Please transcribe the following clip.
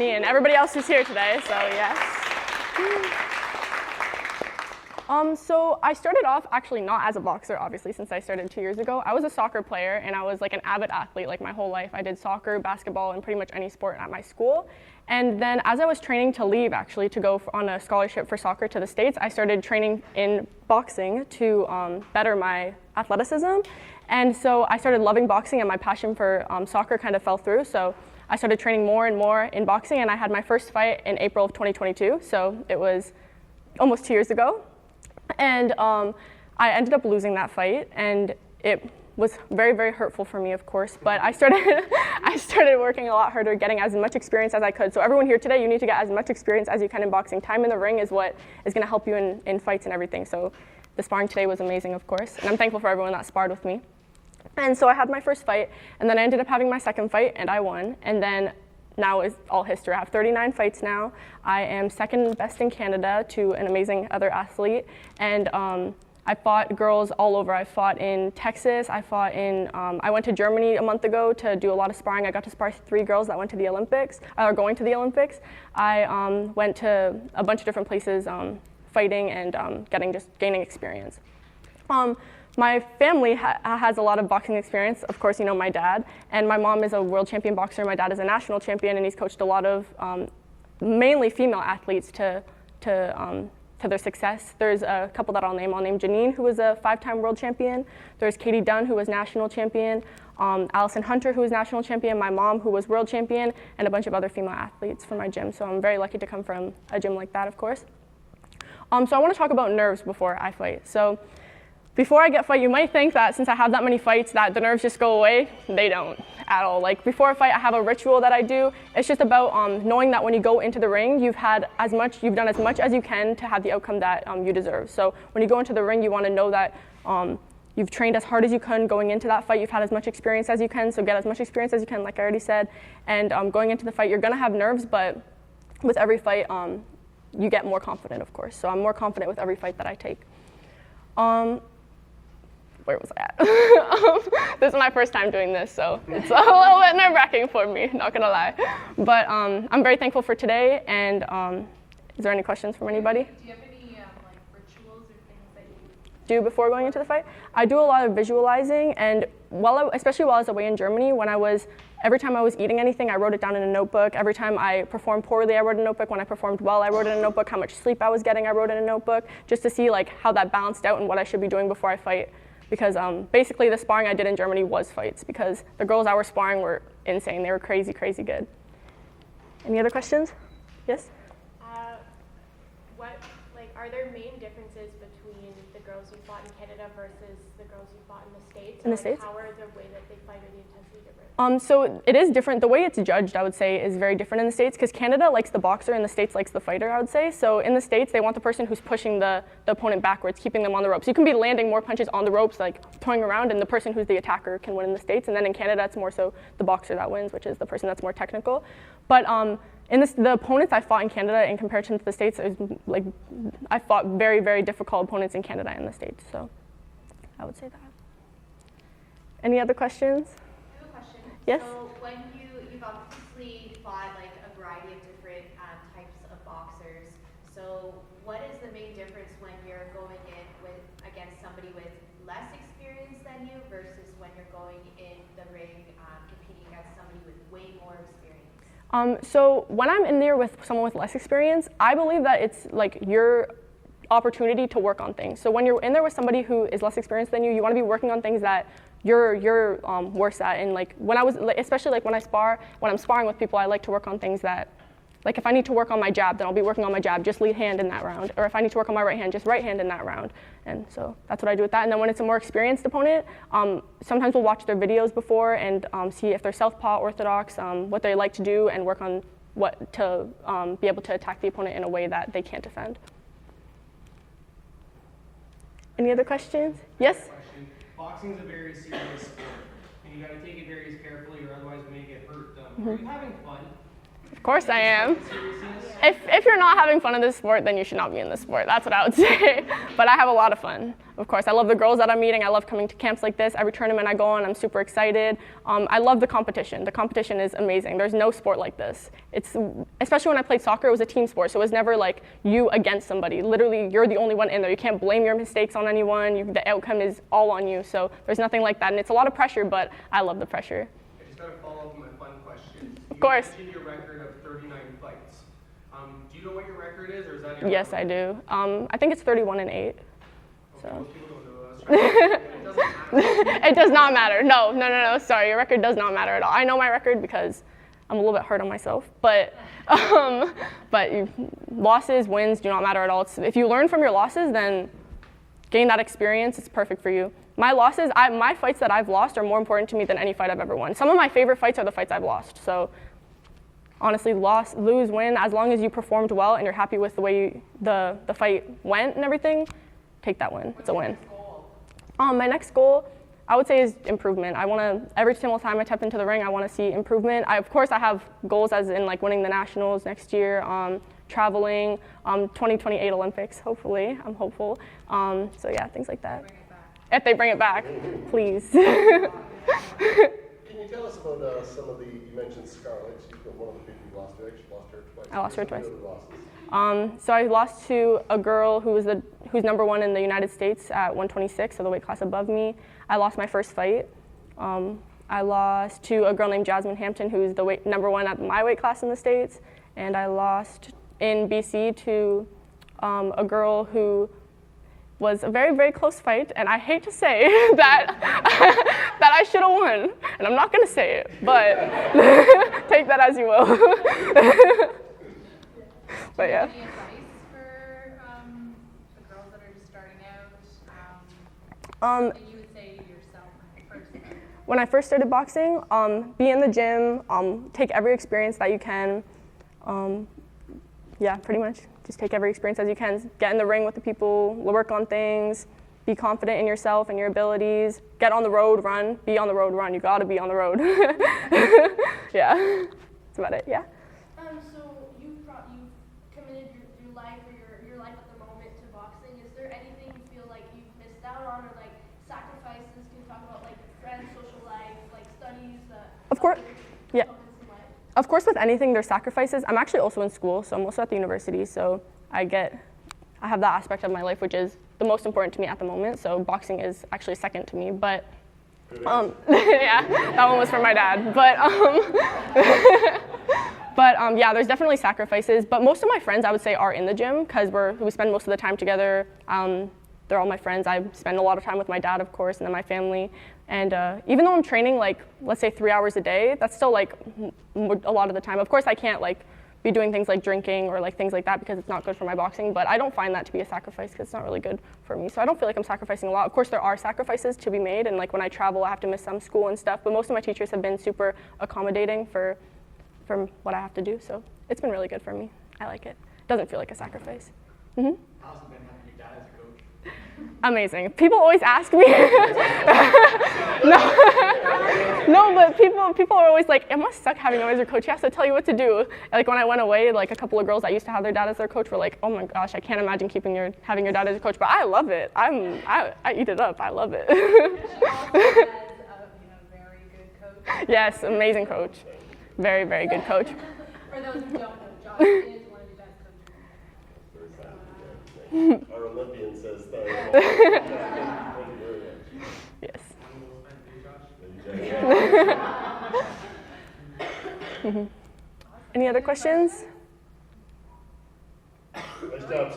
Me and everybody else who's here today, so yes. So I started off actually not as a boxer, obviously, since I started 2 years ago. I was a soccer player, and I was like an avid athlete like my whole life. I did soccer, basketball, and pretty much any sport at my school. And then as I was training to leave, actually, to go on a scholarship for soccer to the States, I started training in boxing to better my athleticism. And so I started loving boxing, and my passion for soccer kind of fell through. So I started training more and more in boxing, and I had my first fight in April of 2022. So it was almost 2 years ago. And I ended up losing that fight, and it was very, very hurtful for me, of course. But I started working a lot harder, getting as much experience as I could. So everyone here today, you need to get as much experience as you can in boxing. Time in the ring is what is going to help you in fights and everything. So the sparring today was amazing, of course, and I'm thankful for everyone that sparred with me. And so I had my first fight, and then I ended up having my second fight, and I won. And then now is all history. I have 39 fights now. I am second best in Canada to an amazing other athlete. And I fought girls all over. I fought in Texas. I went to Germany a month ago to do a lot of sparring. I got to spar 3 girls that went to the Olympics, or going to the Olympics. I went to a bunch of different places fighting and gaining experience. My family has a lot of boxing experience. Of course, you know my dad, and my mom is a world champion boxer. My dad is a national champion, and he's coached a lot of mainly female athletes to their success. There's a couple that I'll name. I'll name Janine, who was a 5-time world champion. There's Katie Dunn, who was national champion. Allison Hunter, who was national champion. My mom, who was world champion, and a bunch of other female athletes from my gym. So I'm very lucky to come from a gym like that, of course. So I want to talk about nerves before I fight. So before I get fight, you might think that since I have that many fights that the nerves just go away. They don't at all. Like before a fight, I have a ritual that I do. It's just about knowing that when you go into the ring, you've done as much as you can to have the outcome that you deserve. So when you go into the ring, you want to know that you've trained as hard as you can going into that fight. You've had as much experience as you can, so get as much experience as you can, like I already said. And going into the fight, you're gonna have nerves, but with every fight, you get more confident, of course. So I'm more confident with every fight that I take. Where was I at? This is my first time doing this, so it's a little bit nerve-wracking for me, not gonna lie. But I'm very thankful for today, and is there any questions from anybody? Do you have any rituals or things that you do before going into the fight? I do a lot of visualizing, and especially while I was away in Germany, every time I was eating anything, I wrote it down in a notebook. Every time I performed poorly, I wrote in a notebook. When I performed well, I wrote in a notebook. How much sleep I was getting, I wrote in a notebook, just to see how that balanced out and what I should be doing before I fight. Because basically the sparring I did in Germany was fights, because the girls I was sparring were insane. They were crazy, crazy good. Any other questions? Yes? Are there main differences between the girls you fought in Canada versus the girls you fought in the States? In the States? How are the way that they fight or the intensity different? So it is different. The way it's judged, I would say, is very different in the States, because Canada likes the boxer and the States likes the fighter, I would say. So in the States, they want the person who's pushing the opponent backwards, keeping them on the ropes. You can be landing more punches on the ropes, like throwing around, and the person who's the attacker can win in the States. And then in Canada, it's more so the boxer that wins, which is the person that's more technical. But the opponents I fought in Canada in comparison to the States, I fought very, very difficult opponents in Canada and the States. So I would say that. Any other questions? I have a question. Yes? So when you've obviously fought a variety of different types of boxers. So what is the main difference when you're going in against somebody with less experience than you versus when you're going in the ring competing against somebody with way more experience? So when I'm in there with someone with less experience, I believe that it's your opportunity to work on things. So when you're in there with somebody who is less experienced than you, you want to be working on things that you're worse at. And especially when I'm sparring with people, I like to work on things that, if I need to work on my jab, then I'll be working on my jab, just lead hand in that round. Or if I need to work on my right hand, just right hand in that round. And so that's what I do with that. And then when it's a more experienced opponent, sometimes we'll watch their videos before and see if they're southpaw, orthodox, what they like to do, and work on what to be able to attack the opponent in a way that they can't defend. Any other questions? Yes? Boxing is a very serious sport, and you got to take it very carefully, or otherwise you may get hurt. Are you having fun? Of course I am. Seriousness? if you're not having fun in this sport, then you should not be in this sport. That's what I would say. But I have a lot of fun. Of course, I love the girls that I'm meeting. I love coming to camps like this. Every tournament I go on, I'm super excited. I love the competition. The competition is amazing. There's no sport like this. Especially when I played soccer, it was a team sport, so it was never like you against somebody. Literally, you're the only one in there. You can't blame your mistakes on anyone. The outcome is all on you. So there's nothing like that, and it's a lot of pressure, but I love the pressure. I just got to follow up with my fun question. Of course. You mentioned your record of 39 fights. Do you know what your record is, or is that your Yes, I do. I think it's 31-8. Okay, So. most people don't know. It doesn't matter. It does not matter. No. Sorry, your record does not matter at all. I know my record because I'm a little bit hard on myself, but losses, wins do not matter at all. If you learn from your losses, then gain that experience. It's perfect for you. My losses, my fights that I've lost are more important to me than any fight I've ever won. Some of my favorite fights are the fights I've lost. So honestly, lose, win, as long as you performed well and you're happy with the way the fight went and everything, take that win. It's a win. My next goal, I would say, is improvement. I want to, every single time I step into the ring, I want to see improvement. Of course, I have goals as in like winning the nationals next year, traveling, 2028 Olympics, hopefully. I'm hopeful. So yeah, things like that. If they bring it back, please. Can you tell us about some of you mentioned Scarlett, she's got one of the people you lost to, actually lost her twice. I lost her twice. Some of the other losses? So I lost to a girl who's number one in the United States at 126, so the weight class above me. I lost my first fight. I lost to a girl named Jasmine Hampton, who's the number one at my weight class in the States. And I lost in BC to a girl who was a very, very close fight. And I hate to say that, that I should have won. And I'm not going to say it, but take that as you will. But yeah. Any advice for the girls that are just starting out? That you would say to yourself first? When I first started boxing, be in the gym, take every experience that you can. Yeah, pretty much. Just take every experience as you can. Get in the ring with the people, work on things, be confident in yourself and your abilities. Get on the road, run. Be on the road, run. You gotta be on the road. Yeah, that's about it, yeah. So you've committed your life or your life at the moment to boxing. Is there anything you feel like you've missed out on, or like sacrifices? Can you talk about like friends, social life, like studies? Of course, yeah. moments in life? Of course, with anything, there's sacrifices. I'm actually also in school, so I'm also at the university, so I have that aspect of my life, which is the most important to me at the moment. So boxing is actually second to me, but yeah, that one was for my dad. But yeah, there's definitely sacrifices. But most of my friends, I would say, are in the gym because we spend most of the time together. They're all my friends. I spend a lot of time with my dad, of course, and then my family. And even though I'm training, like, let's say 3 hours a day, that's still like a lot of the time. Of course, I can't like be doing things like drinking or like things like that because it's not good for my boxing, but I don't find that to be a sacrifice because it's not really good for me. So I don't feel like I'm sacrificing a lot. Of course, there are sacrifices to be made, and like when I travel, I have to miss some school and stuff, but most of my teachers have been super accommodating for what I have to do, so it's been really good for me. I like it. Doesn't feel like a sacrifice. Mm-hmm. How's it been having your dad as a coach? Amazing. People always ask me. No, but people are always like, it must suck having him as your coach. He has to tell you what to do. Like when I went away, like a couple of girls that used to have their dad as their coach were like, oh my gosh, I can't imagine having your dad as your coach. But I love it. I eat it up. I love it. She also has a very good coach. Yes, amazing coach. Very, very good coach. For those who don't know, Josh is one of the best coaches. Our Olympian says that. Yes. Any other questions? Nice job,